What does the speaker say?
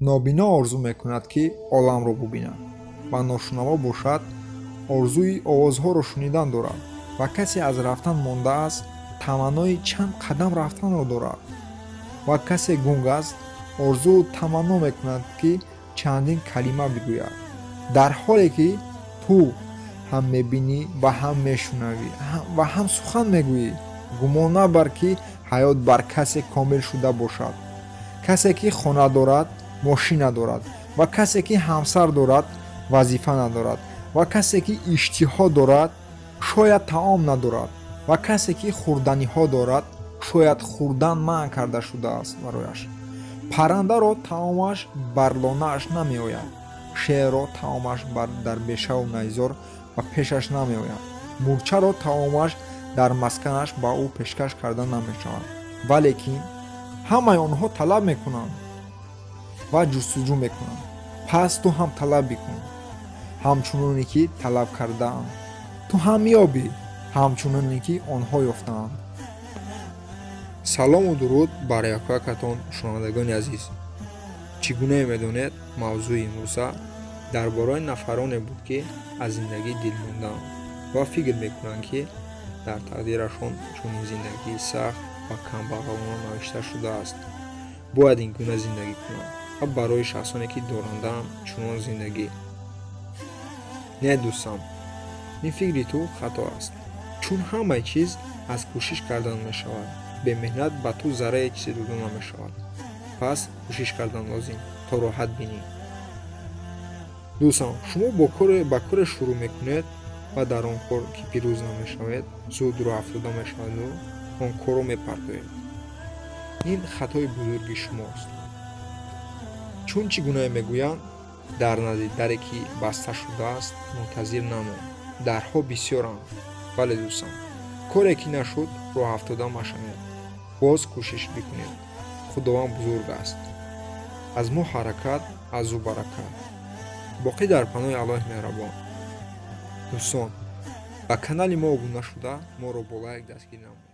нобино орзу мекунад ки оламро бубинад ва ношунаво бошад орзуи овозҳоро шунидан дорад ва касе аз рафтан мондааст таманнои чанд қадам рафтанро дорад ва касе гунг аст орзу таманно мекунад ки чандин калима бигӯяд. дар ҳоле ки ту ҳам мебинӣ ва ҳам мешунавӣ ва ҳам сухан мегӯӣ, гумон набар ки ҳаёт бар касе комил шуда бошад. касе ки хона дорад мошина дорад ва касе ки ҳамсар дорад вазифа надорад ва касе ки иштиҳо дорад шояд таом надорад ва касе ки хӯрданиҳо дорад шояд хӯрдан манъ карда шудааст барояш. паррандаро таомаш бар лонааш намеояд, шерро таомаш бар дарбешаву найзор ва пешаш намеояд, мурчаро таомаш дар масканаш ба ӯ пешкаш карда намешавад. валекин ҳамаи онҳо талаб мекунанд ва ҷустуҷӯ мекунанд. пас ту ҳам талаб бикун, ҳамчуноне ки талаб кардаанд. ту ҳам меёбӣ, ҳамчуноне ки онҳо ёфтаанд. салому дуруд бар якоякатон шунавандагони азиз. чӣ гуна медонед мавзӯи имрӯза дар бораи нафароне буд ки аз зиндагӣ дил мондаанд ва фикр мекунанд ки дар тақдирашон чунин зиндагии сахт ва камбағалона навишта шудааст. бояд ин гуна зиндагӣ кунанд ва барои шахсоне ки дорандаам чунон зиндагӣ. не дӯстам, ин фикри ту хато аст, чун ҳамаи чиз аз кӯшиш кардан мешавад. бе меҳнат ба ту зарраи чизе дода намешавад. пас кӯшиш кардан лозим то роҳат бинӣ. дӯстам, шумо ба коре шурӯъ мекунед ва дар он кор ки пирӯз намешавед зуд роҳ афзода мешаваду он корро мепартоед. ин хатои бузурги шумост. чун чӣ гунае мегӯянд дар назди даре ки баста шудааст мунтазир намон. дарҳо бисёранд. бале дӯстам, коре ки нашуд роҳ афтода машавед. боз кӯшиш бикунед. худованд бузург аст. аз мо ҳаракат, аз ӯ баракат. боқӣ дар паноҳи Аллоҳи меҳрабон. дӯстон, ба канали мо обуна шуда моро бо лайк дастгирӣ намоед.